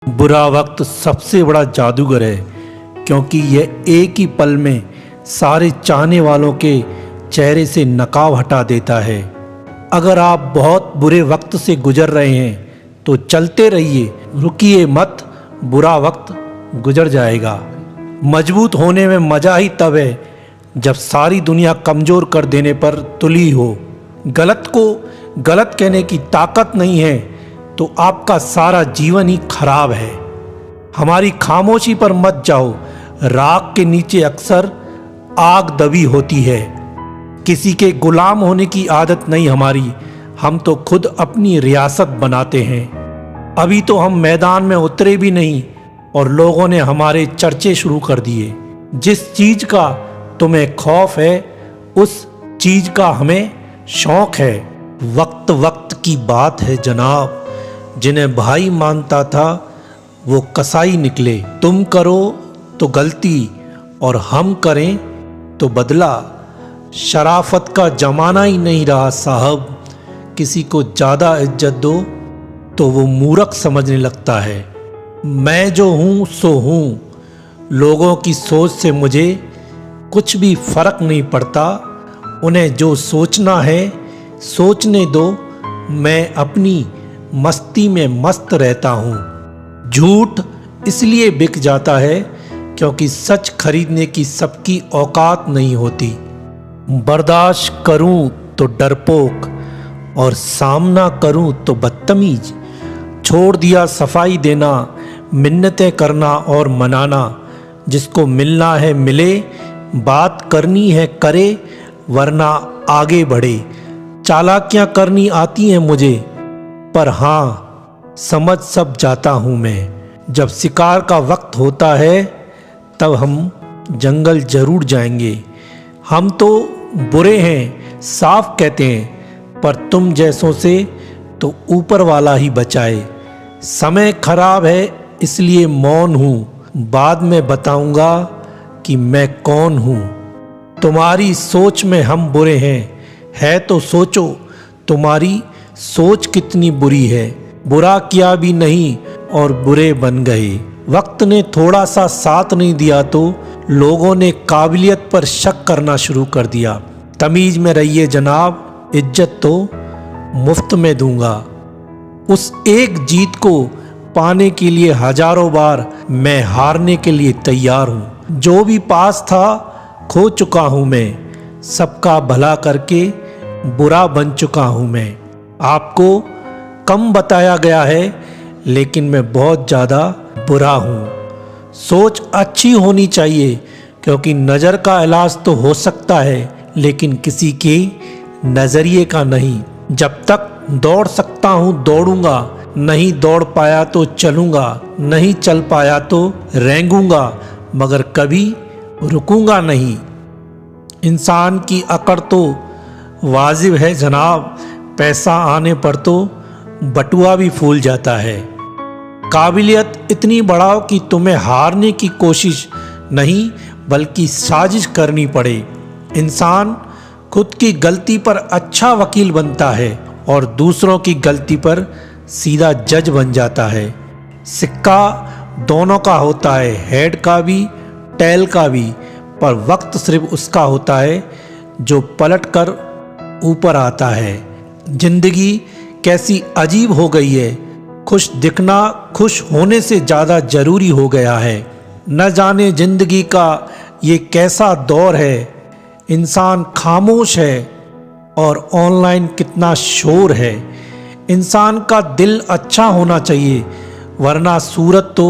बुरा वक्त सबसे बड़ा जादूगर है, क्योंकि यह एक ही पल में सारे चाहने वालों के चेहरे से नकाब हटा देता है। अगर आप बहुत बुरे वक्त से गुजर रहे हैं तो चलते रहिए, रुकिए मत, बुरा वक्त गुजर जाएगा। मजबूत होने में मज़ा ही तब है जब सारी दुनिया कमज़ोर कर देने पर तुली हो। गलत को गलत कहने की ताकत नहीं है तो आपका सारा जीवन ही खराब है। हमारी खामोशी पर मत जाओ, राख के नीचे अक्सर आग दबी होती है। किसी के गुलाम होने की आदत नहीं हमारी, हम तो खुद अपनी रियासत बनाते हैं। अभी तो हम मैदान में उतरे भी नहीं और लोगों ने हमारे चर्चे शुरू कर दिए। जिस चीज़ का तुम्हें खौफ है उस चीज़ का हमें शौक है। वक्त वक्त की बात है जनाब, जिन्हें भाई मानता था वो कसाई निकले। तुम करो तो गलती और हम करें तो बदला। शराफत का जमाना ही नहीं रहा साहब, किसी को ज़्यादा इज्जत दो तो वो मूर्ख समझने लगता है। मैं जो हूँ सो हूँ, लोगों की सोच से मुझे कुछ भी फर्क नहीं पड़ता। उन्हें जो सोचना है सोचने दो, मैं अपनी मस्ती में मस्त रहता हूँ। झूठ इसलिए बिक जाता है क्योंकि सच खरीदने की सबकी औकात नहीं होती। बर्दाश्त करूँ तो डरपोक और सामना करूँ तो बदतमीज। छोड़ दिया सफाई देना, मिन्नतें करना और मनाना। जिसको मिलना है मिले, बात करनी है करे, वरना आगे बढ़े। चालाकियाँ करनी आती हैं मुझे, पर हाँ समझ सब जाता हूँ मैं। जब शिकार का वक्त होता है तब हम जंगल जरूर जाएंगे। हम तो बुरे हैं साफ कहते हैं, पर तुम जैसों से तो ऊपर वाला ही बचाए। समय खराब है इसलिए मौन हूँ, बाद में बताऊंगा कि मैं कौन हूँ। तुम्हारी सोच में हम बुरे हैं, है तो सोचो तुम्हारी सोच कितनी बुरी है। बुरा किया भी नहीं और बुरे बन गए। वक्त ने थोड़ा सा साथ नहीं दिया तो लोगों ने काबिलियत पर शक करना शुरू कर दिया। तमीज में रहिए जनाब, इज्जत तो मुफ्त में दूंगा। उस एक जीत को पाने के लिए हजारों बार मैं हारने के लिए तैयार हूँ। जो भी पास था खो चुका हूँ मैं, सबका भला करके बुरा बन चुका हूँ मैं। आपको कम बताया गया है लेकिन मैं बहुत ज़्यादा बुरा हूँ। सोच अच्छी होनी चाहिए क्योंकि नज़र का इलाज तो हो सकता है लेकिन किसी के नज़रिए का नहीं। जब तक दौड़ सकता हूँ दौड़ूंगा, नहीं दौड़ पाया तो चलूँगा, नहीं चल पाया तो रेंगूंगा, मगर कभी रुकूंगा नहीं। इंसान की अकड़ तो वाजिब है जनाब, पैसा आने पर तो बटुआ भी फूल जाता है। काबिलियत इतनी बढ़ाओ कि तुम्हें हारने की कोशिश नहीं बल्कि साजिश करनी पड़े। इंसान खुद की गलती पर अच्छा वकील बनता है और दूसरों की गलती पर सीधा जज बन जाता है। सिक्का दोनों का होता है, हेड का भी टेल का भी, पर वक्त सिर्फ उसका होता है जो पलट कर ऊपर आता है। जिंदगी कैसी अजीब हो गई है, खुश दिखना खुश होने से ज़्यादा ज़रूरी हो गया है। न जाने जिंदगी का ये कैसा दौर है, इंसान खामोश है और ऑनलाइन कितना शोर है। इंसान का दिल अच्छा होना चाहिए वरना सूरत तो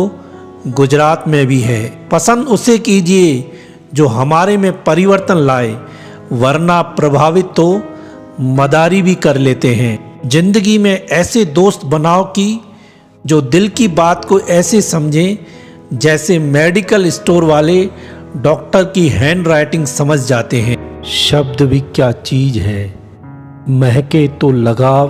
गुजरात में भी है। पसंद उसे कीजिए जो हमारे में परिवर्तन लाए, वरना प्रभावित तो मदारी भी कर लेते हैं। जिंदगी में ऐसे दोस्त बनाओ कि जो दिल की बात को ऐसे समझें जैसे मेडिकल स्टोर वाले डॉक्टर की हैंड राइटिंग समझ जाते हैं। शब्द भी क्या चीज़ है, महके तो लगाव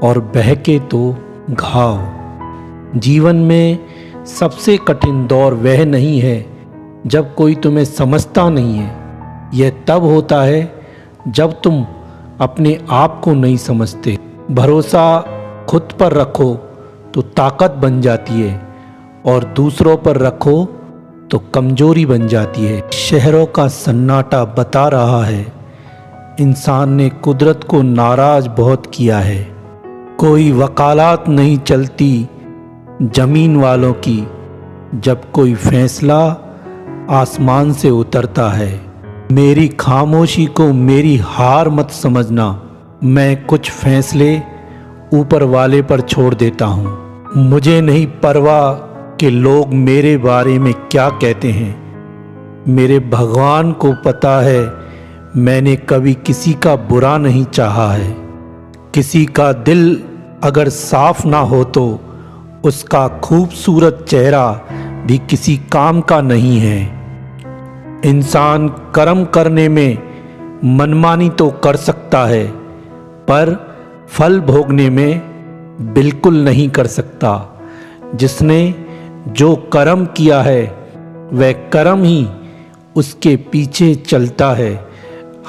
और बहके तो घाव। जीवन में सबसे कठिन दौर वह नहीं है जब कोई तुम्हें समझता नहीं है, यह तब होता है जब तुम अपने आप को नहीं समझते। भरोसा खुद पर रखो तो ताकत बन जाती है, और दूसरों पर रखो तो कमजोरी बन जाती है। शहरों का सन्नाटा बता रहा है इंसान ने कुदरत को नाराज बहुत किया है। कोई वकालत नहीं चलती जमीन वालों की, जब कोई फैसला आसमान से उतरता है। मेरी खामोशी को मेरी हार मत समझना, मैं कुछ फैसले ऊपर वाले पर छोड़ देता हूँ। मुझे नहीं परवाह कि लोग मेरे बारे में क्या कहते हैं। मेरे भगवान को पता है मैंने कभी किसी का बुरा नहीं चाहा है। किसी का दिल अगर साफ ना हो तो उसका खूबसूरत चेहरा भी किसी काम का नहीं है। इंसान कर्म करने में मनमानी तो कर सकता है, पर फल भोगने में बिल्कुल नहीं कर सकता। जिसने जो कर्म किया है वह कर्म ही उसके पीछे चलता है।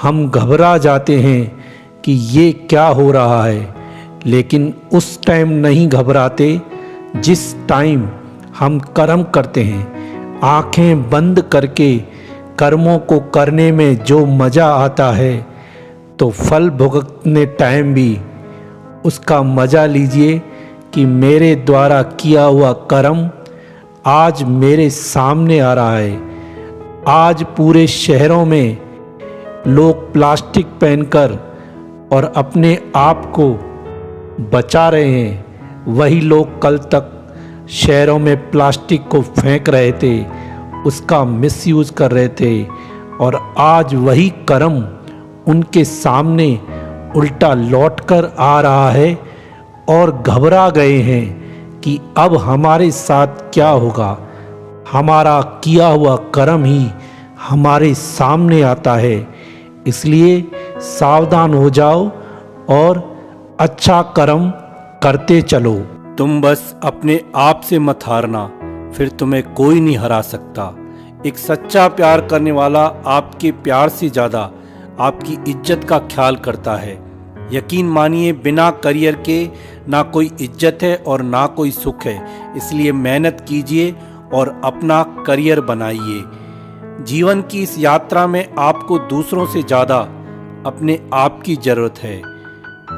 हम घबरा जाते हैं कि ये क्या हो रहा है, लेकिन उस टाइम नहीं घबराते जिस टाइम हम कर्म करते हैं। आंखें बंद करके कर्मों को करने में जो मज़ा आता है, तो फल भुगतने टाइम भी उसका मज़ा लीजिए कि मेरे द्वारा किया हुआ कर्म आज मेरे सामने आ रहा है। आज पूरे शहरों में लोग प्लास्टिक पहनकर और अपने आप को बचा रहे हैं। वही लोग कल तक शहरों में प्लास्टिक को फेंक रहे थे, उसका मिसयूज़ कर रहे थे, और आज वही कर्म उनके सामने उल्टा लौटकर आ रहा है और घबरा गए हैं कि अब हमारे साथ क्या होगा। हमारा किया हुआ कर्म ही हमारे सामने आता है। इसलिए सावधान हो जाओ और अच्छा कर्म करते चलो। तुम बस अपने आप से मत हारना, फिर तुम्हें कोई नहीं हरा सकता। एक सच्चा प्यार करने वाला आपके प्यार से ज़्यादा आपकी इज्जत का ख्याल करता है। यकीन मानिए, बिना करियर के ना कोई इज्जत है और ना कोई सुख है। इसलिए मेहनत कीजिए और अपना करियर बनाइए। जीवन की इस यात्रा में आपको दूसरों से ज़्यादा अपने आप की ज़रूरत है।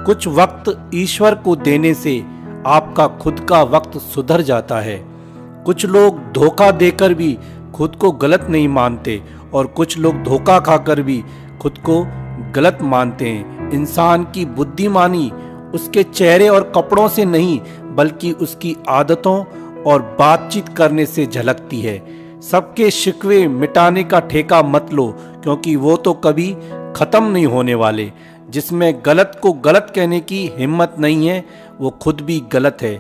कुछ वक्त ईश्वर को देने से आपका खुद का वक्त सुधर जाता है। कुछ लोग धोखा देकर भी खुद को गलत नहीं मानते और कुछ लोग धोखा खाकर भी खुद को गलत मानते हैं। इंसान की बुद्धिमानी उसके चेहरे और कपड़ों से नहीं, बल्कि उसकी आदतों और बातचीत करने से झलकती है। सबके शिकवे मिटाने का ठेका मत लो, क्योंकि वो तो कभी ख़त्म नहीं होने वाले। जिसमें गलत को गलत कहने की हिम्मत नहीं है, वो खुद भी गलत है।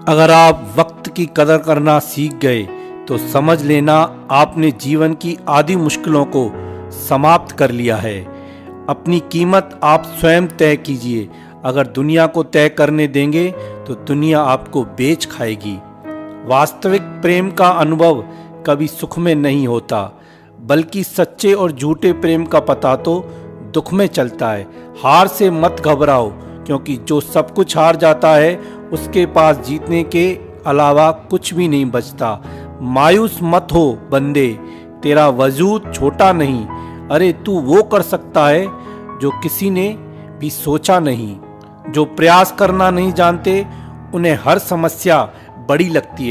अगर आप वक्त की कदर करना सीख गए तो समझ लेना आपने जीवन की आधी मुश्किलों को समाप्त कर लिया है। अपनी कीमत आप स्वयं तय कीजिए। अगर दुनिया को तय करने देंगे तो दुनिया आपको बेच खाएगी। वास्तविक प्रेम का अनुभव कभी सुख में नहीं होता, बल्कि सच्चे और झूठे प्रेम का पता तो दुख में चलता है। हार से मत घबराओ, क्योंकि जो सब कुछ हार जाता है उसके पास जीतने के अलावा कुछ भी नहीं बचता। मायूस मत हो बंदे, तेरा वजूद छोटा नहीं। अरे तू वो कर सकता है जो किसी ने भी सोचा नहीं। जो प्रयास करना नहीं जानते उन्हें हर समस्या बड़ी लगती है।